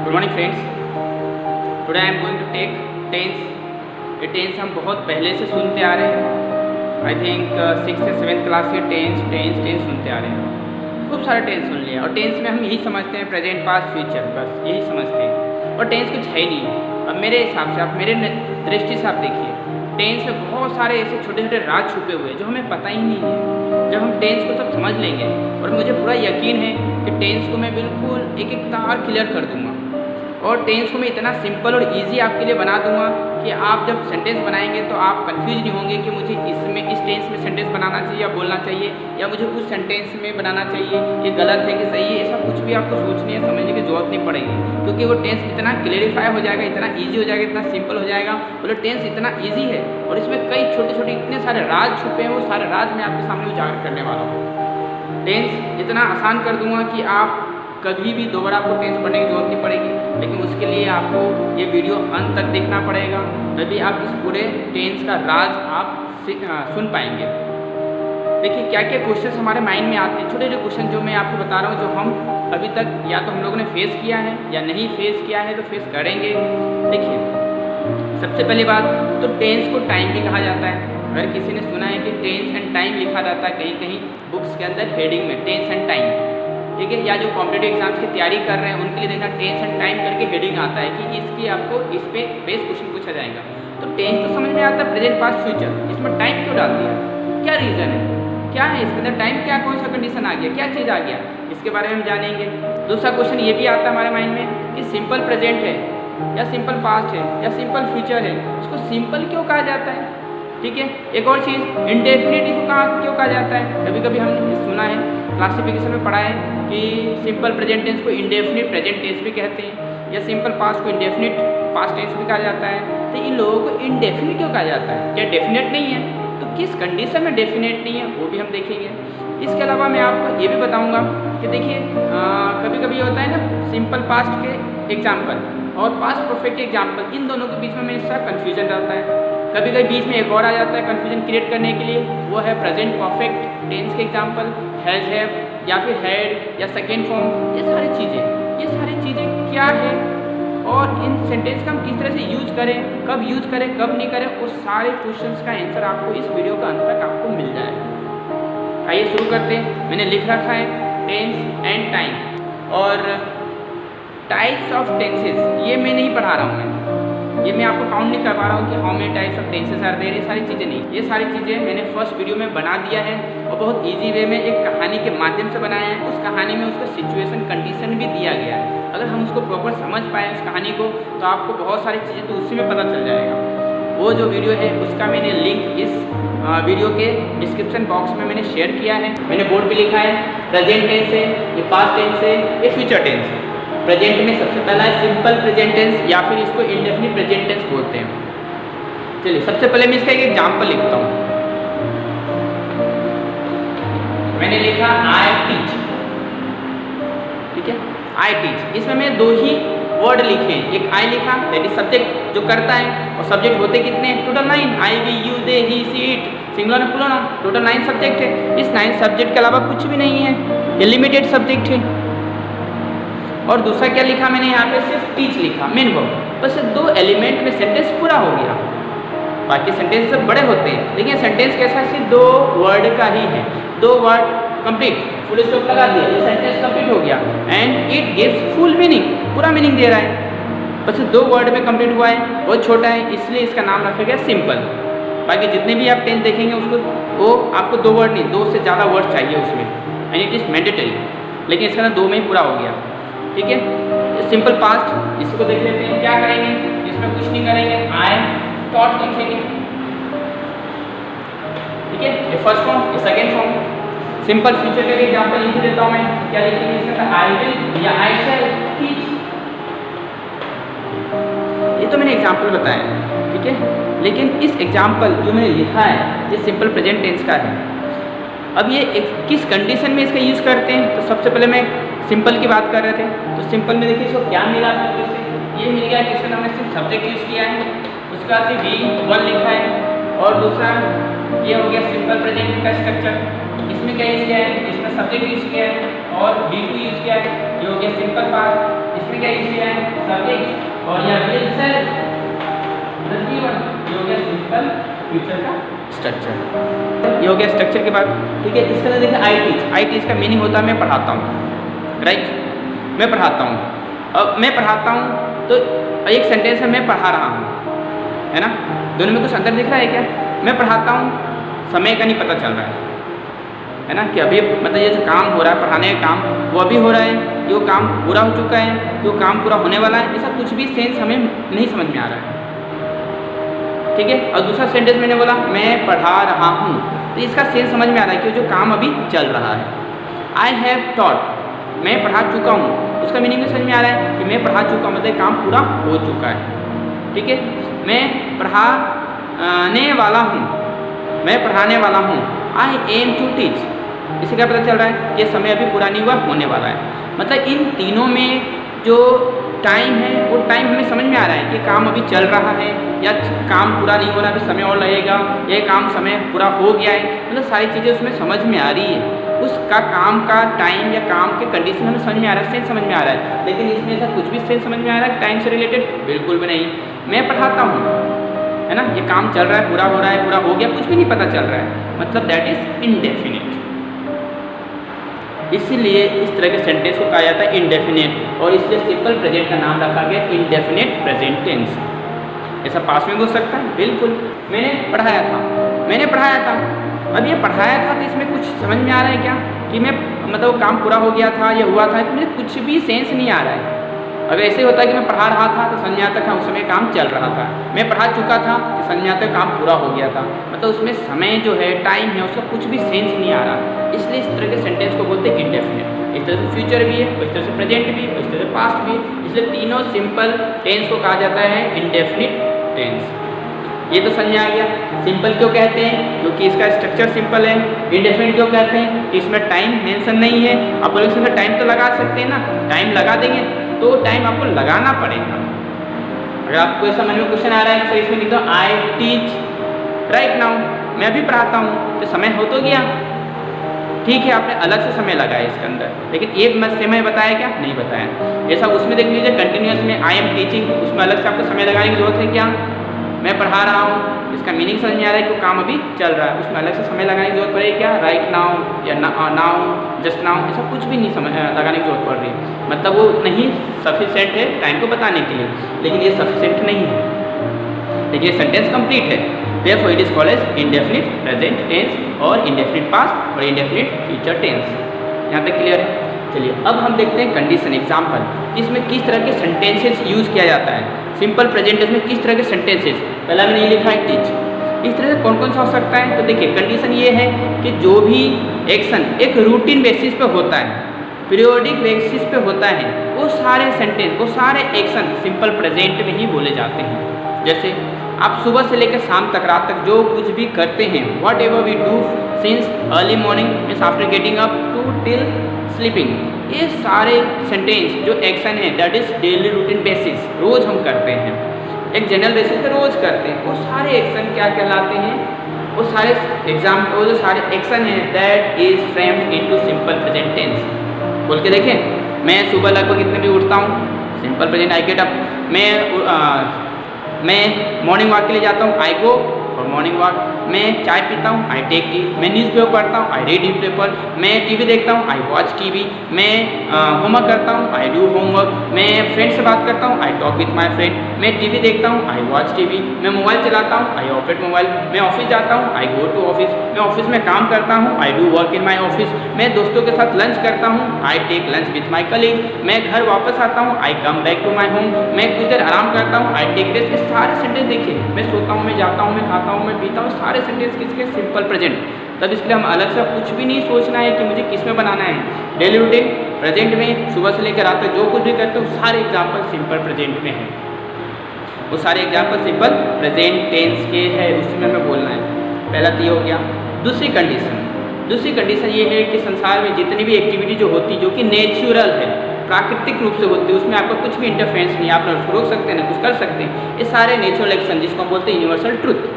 Good morning friends, today I am going to take tense. ये tense हम बहुत पहले से सुनते आ रहे हैं। आई थिंक 6th या 7th क्लास के टेंस सुनते आ रहे हैं। खूब सारे टेंस सुन लिए और टेंस में हम यही समझते हैं प्रेजेंट पास्ट फ्यूचर, बस यही समझते हैं और टेंस कुछ है ही नहीं। अब मेरे हिसाब से, आप मेरे दृष्टि से आप देखिए, टेंस में बहुत सारे ऐसे छोटे छोटे राज छुपे हुए हैं जो हमें पता ही नहीं है। जब हम टेंस को सब समझ लेंगे, और मुझे पूरा यकीन है कि टेंस को मैं बिल्कुल एक एक तार क्लियर कर दूंगा और टेंस को मैं इतना सिंपल और इजी आपके लिए बना दूंगा कि आप जब सेंटेंस बनाएंगे तो आप कंफ्यूज नहीं होंगे कि मुझे इस टेंस में सेंटेंस बनाना चाहिए या बोलना चाहिए, या मुझे उस सेंटेंस में बनाना चाहिए, ये गलत है कि सही है। ऐसा कुछ भी आपको सोचने या समझने की जरूरत नहीं पड़ेगी, क्योंकि वो टेंस इतना क्लेरिफाई हो जाएगा, इतना ईजी हो जाएगा, इतना सिंपल हो जाएगा। बोले टेंस इतना ईजी है और इसमें कई छोटे छोटे इतने सारे राज छुपे हैं, वो सारे राज मैं आपके सामने उजागर करने वाला हूँ। टेंस इतना आसान कर दूंगा कि आप कभी भी दोबारा आपको टेंस पढ़ने की जरूरत नहीं पड़ेगी, लेकिन उसके लिए आपको ये वीडियो अंत तक देखना पड़ेगा, तभी आप इस पूरे टेंस का राज आप सुन पाएंगे। देखिए क्या क्या क्वेश्चंस हमारे माइंड में आते हैं, छोटे छोटे क्वेश्चन जो मैं आपको बता रहा हूँ, जो हम अभी तक या तो हम लोगों ने फेस किया है या नहीं फेस किया है तो फेस करेंगे। देखिए सबसे पहली बात तो टेंस को टाइम भी कहा जाता है। अगर किसी ने सुना है कि टेंस एंड टाइम लिखा रहता है कहीं कहीं बुक्स के अंदर हेडिंग में, टेंस एंड टाइम, ठीक है, या जो कॉम्पिटेटिव एग्जाम्स की तैयारी कर रहे हैं उनके लिए देखना टेंस एंड टाइम करके हेडिंग आता है कि इसकी आपको इस पे बेस क्वेश्चन पूछा जाएगा। तो टेंस तो समझ में आता है, प्रेजेंट पास्ट फ्यूचर, इसमें टाइम क्यों डाल दिया, क्या रीज़न है, क्या है इसके अंदर टाइम, क्या कौन सा कंडीशन आ गया, क्या चीज़ आ गया, इसके बारे में हम जानेंगे। दूसरा क्वेश्चन ये भी आता है हमारे माइंड में कि सिंपल प्रेजेंट है या सिंपल पास्ट है या सिंपल फ्यूचर है, उसको सिंपल क्यों कहा जाता है, ठीक है। एक और चीज़, इंडेफिनिट इसको क्यों कहा जाता है। कभी कभी हमने सुना है, क्लासिफिकेशन में पढ़ा है कि सिंपल प्रेजेंट टेंस को इंडेफिनिट प्रेजेंट टेंस भी कहते हैं, या सिंपल पास्ट को इंडेफिनिट पास्ट टेंस भी कहा जाता है। तो इन लोगों को इंडेफिनिट क्यों कहा जाता है, क्या डेफिनेट नहीं है, तो किस कंडीशन में डेफिनेट नहीं है वो भी हम देखेंगे। इसके अलावा मैं आपको ये भी बताऊँगा कि देखिए कभी कभी होता है ना सिंपल पास्ट के एग्जाम्पल और पास्ट परफेक्ट एग्जाम्पल, इन दोनों के बीच में हमेशा कन्फ्यूजन रहता है। कभी कभी बीच में एक और आ जाता है कन्फ्यूजन क्रिएट करने के लिए, वो है प्रेजेंट परफेक्ट टेंस के एग्जाम्पल, हैज़ हैव या फिर हैड या सेकेंड फॉर्म। ये सारी चीज़ें क्या है और इन सेंटेंस का हम किस तरह से यूज करें, कब यूज करें, कब नहीं करें, उस सारे क्वेश्चंस का आंसर आपको इस वीडियो का अंत तक आपको मिल जाएगा। आइए शुरू करते हैं। मैंने लिख रखा है टेंस एंड टाइम और टाइप्स ऑफ टेंसेस, ये मैं नहीं पढ़ा रहा हूँ, ये मैं आपको काउंट नहीं करवा रहा हूँ कि how many types of tenses are there, ये सारी चीज़ें नहीं, ये सारी चीज़ें मैंने फर्स्ट वीडियो में बना दिया है और बहुत इजी वे में एक कहानी के माध्यम से बनाया है। उस कहानी में उसका सिचुएशन कंडीशन भी दिया गया है। अगर हम उसको प्रॉपर समझ पाएँ उस कहानी को, तो आपको बहुत सारी चीज़ें तो उसी में पता चल जाएगा। वो जो वीडियो है उसका मैंने लिंक इस वीडियो के डिस्क्रिप्शन बॉक्स में मैंने शेयर किया है। मैंने बोर्ड पर लिखा है प्रेजेंट टेंस है, ये पास्ट टेंस है, ये फ्यूचर टेंस है। प्रेजेंट में सबसे पहला है सिंपल प्रेजेंट टेंस या फिर इसको इंडेफिनिट प्रेजेंट टेंस बोलते हैं। चलिए सबसे पहले मैं इसका एक एग्जांपल लिखता हूँ। मैंने लिखा आई टीच, ठीक है, आई टीच। इसमें मैं दो ही वर्ड लिखे, एक आई लिखा दैट इज सब्जेक्ट जो करता है, और सब्जेक्ट होते कितने हैं, total 9, I we you they he she it, singular और प्लूरल, टोटल 9 सब्जेक्ट है। इस 9 सब्जेक्ट के अलावा कुछ भी नहीं है, ये लिमिटेड सब्जेक्ट है। और दूसरा क्या लिखा मैंने यहाँ पे, सिर्फ टीच लिखा, मेन वर्ब, बस 2 एलिमेंट में सेंटेंस पूरा हो गया। बाकी सेंटेंस सब बड़े होते हैं, लेकिन सेंटेंस कैसा है, सिर्फ 2 वर्ड का ही है, 2 वर्ड कंप्लीट, फुल स्टॉप लगा दिया, ये सेंटेंस कंप्लीट हो गया and it gives full meaning, पूरा मीनिंग दे रहा है। बस 2 वर्ड में कंप्लीट हुआ है, बहुत छोटा है, इसलिए इसका नाम रखा गया सिंपल। बाकी जितने भी आप टेंस देखेंगे उसको वो आपको 2 वर्ड नहीं, 2 से ज़्यादा वर्ड चाहिए उसमें, एंड इट इज़ मैंडेटरी, लेकिन इसका 2 में ही पूरा हो गया, ठीक है। सिंपल पास्ट इसको देख लेते हैं, क्या करेंगे, इसमें कुछ नहीं करेंगे, आई थॉट लिखेंगे, ठीक है, ये फर्स्ट फॉर्म, ये सेकंड फॉर्म। सिंपल फ्यूचर के लिए एग्जांपल लिख देता हूं मैं, क्या लिखेंगे इसके अंदर, आई विल या आई शैल टीच। ये तो मैंने एग्जांपल बताया, ठीक है, लेकिन इस एग्जांपल जो मैंने लिखा है ये सिंपल प्रेजेंट टेंस का है। अब ये किस कंडीशन में इसका यूज़ करते हैं, तो सबसे पहले मैं सिंपल की बात कर रहे थे, तो सिंपल में देखिए इसको क्या मिला, ये मिल गया कि इसमें हमने सिर्फ सब्जेक्ट यूज़ किया है, उसका सिर्फ V1 लिखा है, और दूसरा ये हो गया सिंपल प्रेजेंट का स्ट्रक्चर। इसमें क्या यूज़ किया है, इसमें सब्जेक्ट यूज किया है और बी टू यूज किया है, ये हो गया सिंपल पास्ट। इसमें क्या यूज किया है, सब्जेक्ट, और यहाँ विल सेल्फ प्लस V1, ये हो गया सिंपल फ्यूचर का स्ट्रक्चर। ये हो गया स्ट्रक्चर के बाद। ठीक है, इसके अंदर देखिए आई टीच का मीनिंग होता है मैं पढ़ाता हूँ, राइट, मैं पढ़ाता हूँ। अब मैं पढ़ाता हूँ तो एक सेंटेंस में मैं पढ़ा रहा हूँ, है ना, दोनों में कुछ अंतर दिख रहा है क्या? मैं पढ़ाता हूँ, समय का नहीं पता चल रहा है ना, कि अभी मतलब ये जो काम हो रहा है पढ़ाने का काम वो अभी हो रहा है, ये वो काम पूरा हो चुका है, जो काम पूरा होने वाला है, ऐसा कुछ भी सेंस हमें नहीं समझ में आ रहा है। ठीक है, और दूसरा सेंटेंस मैंने बोला मैं पढ़ा रहा हूँ, तो इसका सेंस समझ में आ रहा है कि जो काम अभी चल रहा है। आई हैव टॉट, मैं पढ़ा चुका हूँ, उसका मीनिंग समझ में आ रहा है कि मैं पढ़ा चुका हूँ, मतलब काम पूरा हो चुका है। ठीक है, मैं पढ़ाने वाला हूँ, मैं पढ़ाने वाला हूँ। आई एम टू टीच, इससे क्या पता चल रहा है कि समय अभी पूरा नहीं हुआ, होने वाला है। मतलब इन तीनों में जो टाइम है वो टाइम हमें समझ में आ रहा है कि काम अभी चल रहा है या काम पूरा नहीं हो रहा, अभी समय और लगेगा, ये काम समय पूरा हो गया है, मतलब सारी चीज़ें उसमें समझ में आ रही है। उसका काम का टाइम या काम के कंडीशन हमें समझ में आ रहा है, सेंस समझ में आ रहा है। लेकिन इसमें ऐसा कुछ भी सेंस समझ में आ रहा है टाइम से रिलेटेड, बिल्कुल भी नहीं। मैं पढ़ाता हूँ, है ना, ये काम चल रहा है, पूरा हो रहा है, पूरा हो गया, कुछ भी नहीं पता चल रहा है, मतलब दैट इज इंडेफिनिट। इसीलिए इस तरह के सेंटेंस को कहा जाता है इंडेफिनिट, और इसलिए सिंपल प्रेजेंट का नाम रखा गया इंडेफिनिट प्रेजेंट टेंस। ऐसा पास्ट में हो सकता है, बिल्कुल। मैंने पढ़ाया था, अब ये पढ़ाया था तो इसमें कुछ समझ में आ रहा है क्या कि मैं मतलब काम पूरा हो गया था, ये हुआ था, मुझे कुछ भी सेंस नहीं आ रहा है। अगर ऐसे होता है कि मैं पढ़ा रहा था तो समझ में आता था उस समय काम चल रहा था, मैं पढ़ा चुका था तो समझ में आता है काम पूरा हो गया था, मतलब उसमें समय जो है, टाइम है, उसका कुछ भी सेंस नहीं आ रहा। इसलिए इस तरह के सेंटेंस को बोलते हैं इंडेफिनिट। इस तरह से फ्यूचर भी है, इस तरह से प्रेजेंट भी है, इस तरह से पास्ट भी है, इसलिए तीनों सिंपल टेंस को कहा जाता है इंडेफिनिट टेंस। ये तो समझ आ गया। सिंपल क्यों कहते हैं, क्योंकि इसका स्ट्रक्चर सिंपल है। इंडेफिनिट क्यों कहते हैं कि इसमें टाइम मेंशन नहीं है। आप बोले इसमें टाइम तो लगा सकते हैं ना, टाइम लगा देंगे तो टाइम आपको लगाना पड़ेगा। अगर आपको ऐसा मन में क्वेश्चन आ रहा है तो इसमें लिख दो आई टीच राइट नाउ, मैं अभी पढ़ाता हूँ, तो समय हो तो गया, ठीक है, आपने अलग से समय लगाया इसके अंदर, लेकिन एक समय बताया क्या, नहीं बताया। ऐसा उसमें देख लीजिए कंटिन्यूस में आई एम टीचिंग, उसमें अलग से आपको समय लगाने की जरूरत है क्या, मैं पढ़ा रहा हूँ, इसका मीनिंग समझ में आ रहा है कि काम अभी चल रहा है, उसमें अलग से समय लगाने की जरूरत पड़ेगी क्या, राइट नाउ या नाउ, जस्ट नाउ, ऐसा कुछ भी नहीं समय लगाने की जरूरत पड़ रही है। मतलब वो नहीं सफिशेंट है टाइम को बताने के लिए, लेकिन ये सफिशेंट नहीं है, लेकिन ये सेंटेंस कंप्लीट है। Therefore it is called as indefinite present tense और indefinite past और indefinite future tense। यहाँ तक क्लियर है। चलिए अब हम देखते हैं कंडीशन एग्जाम्पल, इसमें किस तरह के सेंटेंसेस यूज किया जाता है। सिंपल प्रेजेंट टेंस में किस तरह के सेंटेंसेस, पहला मैंने ये लिखा है टीच, इस तरह से कौन कौन सा हो सकता है। तो देखिए कंडीशन ये है कि जो भी एक्शन एक रूटीन बेसिस पे होता है, पीरियोडिक बेसिस पे होता है, वो सारे सेंटेंस, वो सारे एक्शन सिंपल प्रेजेंट में ही बोले जाते हैं। जैसे आप सुबह से लेकर शाम तक, रात तक जो कुछ भी करते हैं, whatever we do since early morning means after getting up to till sleeping, ये सारे सेंटेंस जो एक्शन है that is daily routine basis, रोज हम करते हैं, एक जनरल बेसिस पे रोज करते हैं, वो सारे एक्शन क्या कहलाते हैं, वो सारे वो जो सारे एक्शन हैं that is framed into simple present tense. बोल के देखें, मैं सुबह लगभग कितने बजे उठता हूँ, simple present I get up. मैं मॉर्निंग वॉक के लिए जाता हूँ, I go for morning walk. मैं चाय पीता हूँ, आई टेक टी। मैं न्यूज़पेपर पढ़ता हूँ, आई रीड न्यूज़पेपर। मैं टीवी देखता हूँ, आई वॉच टीवी। मैं होमवर्क करता हूँ, आई डू होमवर्क। मैं फ्रेंड से बात करता हूँ, I talk with my friend. मैं टीवी देखता हूँ, आई वॉच टीवी। मैं मोबाइल चलाता हूँ, आई ऑपरेट मोबाइल। मैं ऑफिस जाता हूँ, आई गो टू ऑफिस। मैं ऑफिस में काम करता हूँ, I do work in my office. मैं दोस्तों के साथ लंच करता हूँ, I take lunch with my colleague. मैं घर वापस आता हूँ, I come back to my home. मैं कुछ देर आराम करता हूँ, आई टेक रेस्ट। ये सारे सेंटेंस देखिए, मैं सोता हूँ, मैं जाता हूँ, मैं खाता हूँ, मैं पीता हूँ, सारे सेंटेंस किसके, सिंपल प्रेजेंट। तब इसके लिए हम अलग से कुछ भी नहीं सोचना है कि मुझे किस में बनाना है। डेली रूटीन प्रेजेंट में सुबह से लेकर रात तक जो कुछ भी करते हो सारे एग्जाम्पल सिंपल प्रेजेंट में है, वो सारे एग्जाम्पल सिंपल प्रेजेंट टेंस के है, उसमें हमें बोलना है। पहला तो ये हो गया। दूसरी कंडीशन ये है कि संसार में जितनी भी एक्टिविटी जो होती है जो कि नेचुरल है, प्राकृतिक रूप से होती है, उसमें आपका कुछ भी इंटरफेरेंस नहीं, आप ना उसको रोक सकते हैं ना कुछ कर सकते हैं, ये सारे नेचुरल एक्शन जिसको हम बोलते हैं यूनिवर्सल ट्रुथ,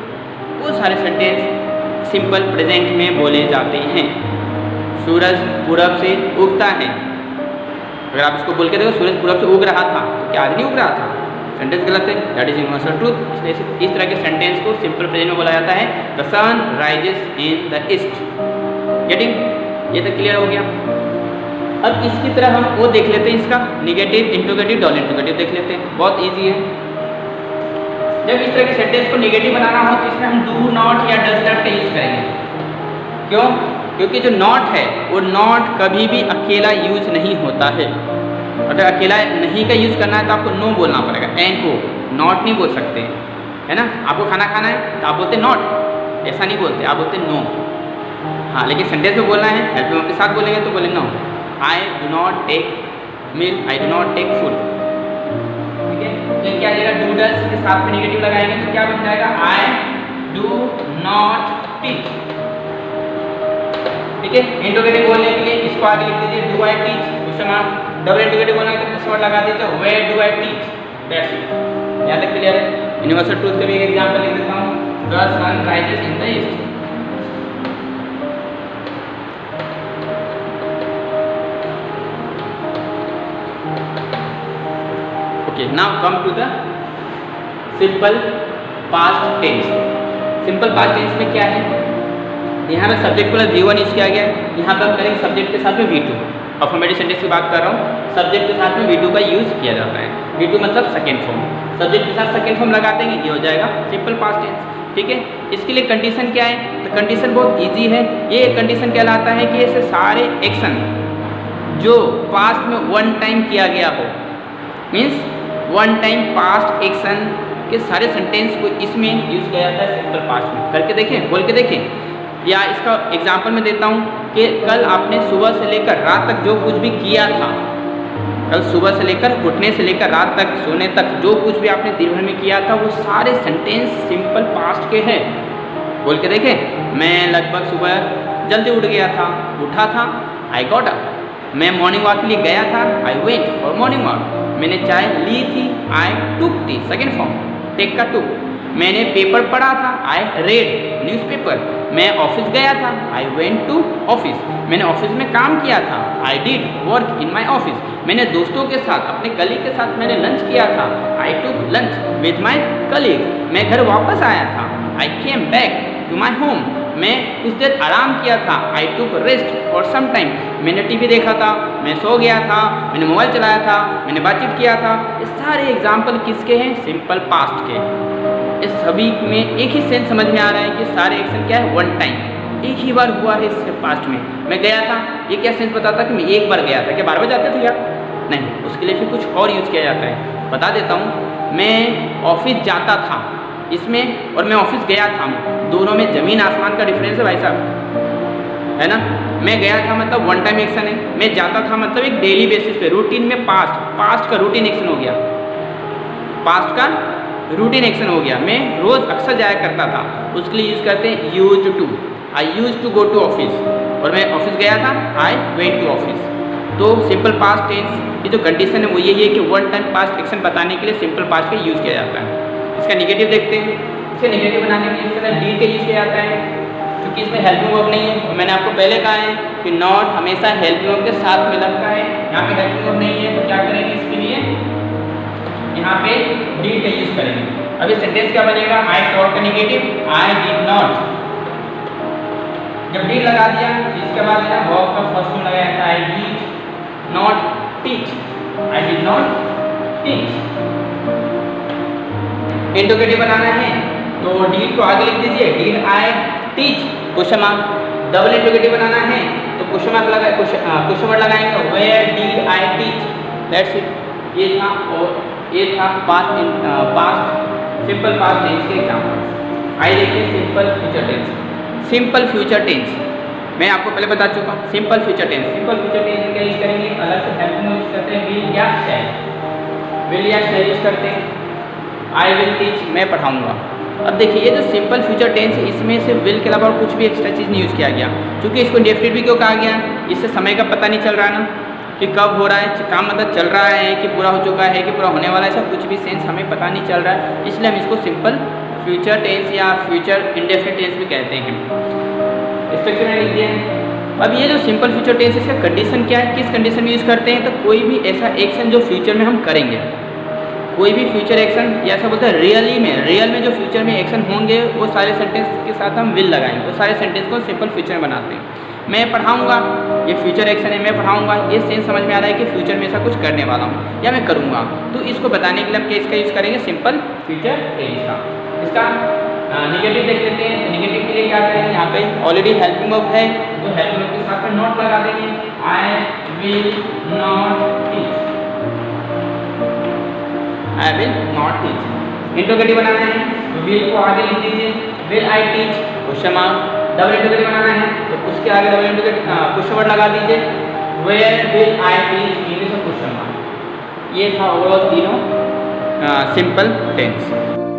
वो सारे सेंटेंस सिंपल प्रेजेंट में बोले जाते हैं। सूरज पूरब से उगता है। अगर आप इसको बोल के देखो सूरज पूरब से उग रहा था, तो क्या आज नहीं उग रहा था? सेंटेंस गलत है, दैट इज यूनिवर्सल ट्रूथ। इसलिए इस तरह के सेंटेंस को सिंपल प्रेजेंट में बोला जाता है the sun rises in the east. Getting? ये तो क्लियर हो गया। अब इसकी तरह हम वो देख लेते हैं, इसका निगेटिव, इंट्रोगेटिव, डबल इंट्रोगेटिव देख लेते हैं। बहुत ईजी है। जब इस तरह के सेंटेंस को निगेटिव बनाना हो तो इसमें हम डू नॉट या डज नॉट का यूज करेंगे। क्यों? क्योंकि जो नॉट है वो नॉट कभी भी अकेला यूज नहीं होता है। अगर अकेला नहीं का यूज करना है तो आपको नो बोलना पड़ेगा, एन ओ, नॉट नहीं बोल सकते, है ना। आपको खाना खाना है तो आप बोलते नॉट, ऐसा नहीं बोलते, आप बोलते नो। हाँ, लेकिन सेंटेंस में बोलना है, हेल्प वर्ब के साथ बोलेंगे तो बोलेंगे no, I do not take milk, I do not take food. ठीक है, तो क्या जाएगा, डू डज के साथ में नेगेटिव लगाएंगे तो क्या बन जाएगा, आई डू नॉट टीच। ठीक है, इंट्रोगेटिव बोलने के लिए इसको आगे लिख दीजिए, do I teach, question mark. Double interrogative बोलना है तो क्वेश्चन मार्क लगा दीजिए, where do I teach, that's it. यहाँ तक क्लियर है। यूनिवर्सल ट्रूथ का भी एक एग्जांपल लिख देता हूँ, the sun rises in the east. Okay, now come to the simple past tense. Simple past tense में क्या है, यहाँ पे सब्जेक्ट को V1 यूज किया गया है, यहाँ पर हम करेंगे सब्जेक्ट के साथ में V2। अफर्मेटिव सेंटेंस की बात कर रहा हूँ, सब्जेक्ट के साथ में V2 का यूज किया जाता है। V2 मतलब सेकेंड फॉर्म, सब्जेक्ट के साथ सेकेंड फॉर्म लगा देंगे, ये हो जाएगा सिंपल पास्ट टेंस। ठीक है, इसके लिए कंडीशन क्या है, तो कंडीशन बहुत ईजी है। ये कंडीशन कहलाता है कि ऐसे सारे एक्शन जो पास्ट में वन टाइम किया गया हो, means one time past action के सारे सेंटेंस को इसमें यूज किया जाता है सिंपल पास्ट में। करके देखें, बोल के देखें, या इसका एग्जाम्पल मैं देता हूँ कि कल आपने सुबह से लेकर रात तक जो कुछ भी किया था, कल सुबह से लेकर उठने से लेकर रात तक सोने तक जो कुछ भी आपने दिन भर में किया था वो सारे सेंटेंस सिंपल पास्ट के हैं। बोल के देखें, मैं लगभग सुबह जल्दी उठ गया था, उठा था, आई गॉट अप। मैं मॉर्निंग वॉक के लिए गया था, I went for morning walk. मैंने चाय ली थी, आई टुक टी, सेकेंड फॉर्म, टेक का टुक। मैंने पेपर पढ़ा था, आई रेड न्यूज़पेपर। मैं ऑफिस गया था, आई वेंट टू ऑफिस। मैंने ऑफिस में काम किया था, I did work in my office. मैंने दोस्तों के साथ, अपने कलीग के साथ मैंने लंच किया था, I took lunch with my colleague. मैं घर वापस आया था, I came back to my home. मैं कुछ देर आराम किया था, I took rest for some time. मैंने टीवी देखा था, मैं सो गया था, मैंने मोबाइल चलाया था, मैंने बातचीत किया था। ये सारे एग्जाम्पल किसके हैं, सिंपल पास्ट के। इस सभी में एक ही सेंस समझ में आ रहा है कि सारे एक्शन क्या है, वन टाइम, एक ही बार हुआ है इससे पास्ट में। मैं गया था, ये क्या सेंस बताता कि मैं एक बार गया था, क्या बार बार जाते थे क्या, नहीं, उसके लिए फिर कुछ और यूज़ किया जाता है। बता देता हूँ, मैं ऑफिस जाता था इसमें और मैं ऑफिस गया था, दोनों में ज़मीन आसमान का डिफरेंस है भाई साहब, है ना। मैं गया था मतलब वन टाइम एक्शन है, मैं जाता था मतलब एक डेली बेसिस पे, रूटीन में पास्ट का रूटीन एक्शन हो गया, पास्ट का रूटीन एक्शन हो गया। मैं रोज़ अक्सर जाया करता था, उसके लिए यूज़ करते हैं use to. I use to go to office, और मैं ऑफिस गया था, आई वेंट टू ऑफिस। तो सिंपल पास्ट टेंस की जो कंडीशन है वो यही है कि वन टाइम पास्ट एक्शन बताने के लिए सिंपल पास्ट का यूज़ किया जाता है। इसका नेगेटिव देखते हैं, इसका नेगेटिव बनाने के लिए इसके अंदर डी का यूज़ किया जाता है, क्योंकि इसमें हेल्पिंग वर्ब नहीं है। मैंने आपको पहले कहा है कि नॉट हमेशा हेल्पिंग वर्ब के साथ में लगता है, यहाँ पे हेल्पिंग वर्ब नहीं है, तो क्या करेंगे इसके लिए, यहाँ पे डिड का यूज करेंगे। अभी सेंटेंस क्या बनेगा, आई टॉट का नेगेटिव, आई डिड नॉट। जब डिड लगा दिया इसके बाद मेरा वर्ब का फर्स्ट फॉर्म लगाया था, I did not teach, I did not teach. Interrogative बनाना है तो डिड को आगे लिख दीजिए, did I teach, question mark. Double interrogative बनाना है तो क्वेश्चन मार्क लगा, क्वेश्चन वर्ड लगाएंगे, where did I teach, that's it. ये था, और ये था पास्ट सिंपल पास्ट टेंस के एग्जाम्पल्स। आइए देखिए simple future tense. Simple future tense मैं आपको पहले बता चुका हूँ। Simple future tense, simple future tense में क्या यूज करेंगे, अलग से हेल्पिंग यूज करते हैं, विल या शैल, विल या शैल यूज करते हैं। आई विल टीच, मैं पढ़ाऊँगा। अब देखिए ये जो सिंपल फ्यूचर टेंस है इसमें से विल के अलावा कुछ भी एक्स्ट्रा चीज़ नहीं यूज़ किया गया, क्योंकि इसको इंडेफिनिट भी क्यों कहा गया, इससे समय का पता नहीं चल रहा है ना कि कब हो रहा है, काम मतलब चल रहा है कि पूरा हो चुका है कि पूरा होने वाला है, ऐसा कुछ भी सेंस हमें पता नहीं चल रहा है, इसलिए हम इसको सिंपल फ्यूचर टेंस या फ्यूचर इंडेफिनिट टेंस भी कहते हैं। स्ट्रक्चर में लिख दिया है, अब ये जो सिंपल फ्यूचर टेंस इसका कंडीशन क्या है, किस कंडीशन में यूज़ करते हैं, तो कोई भी ऐसा एक्शन जो फ्यूचर में हम करेंगे, कोई भी फ्यूचर एक्शन, या ऐसा बोलते हैं रियल में जो फ्यूचर में एक्शन होंगे वो सारे सेंटेंस के साथ हम विल लगाएंगे, वो सारे सेंटेंस को सिंपल फ्यूचर में बनाते हैं। मैं पढ़ाऊँगा, ये फ्यूचर एक्शन है, मैं पढ़ाऊँगा, ये सेंस समझ में आ रहा है कि फ्यूचर में ऐसा कुछ करने वाला हूँ या मैं करूँगा, तो इसको बताने के लिए हम किसका यूज़ करेंगे, सिंपल फ्यूचर टेंस का। इसका निगेटिव देख लेते हैं। निगेटिव के लिए क्या करेंगे, यहाँ पे ऑलरेडी हेल्पिंग वर्ब है तो हेल्पिंग वर्ब के साथ में नॉट लगा देंगे, I will not teach, I will not teach. Interrogative बनाना है तो विल को आगे लिख दीजिए, will I teach question mark. Double interrogative बनाना है तो उसके आगे डबल इंट्रोगेटिव क्वेश्चन वर्ड लगा दीजिए, where will I teach English question mark. ये था ओवरऑल तीनों सिंपल टेंस।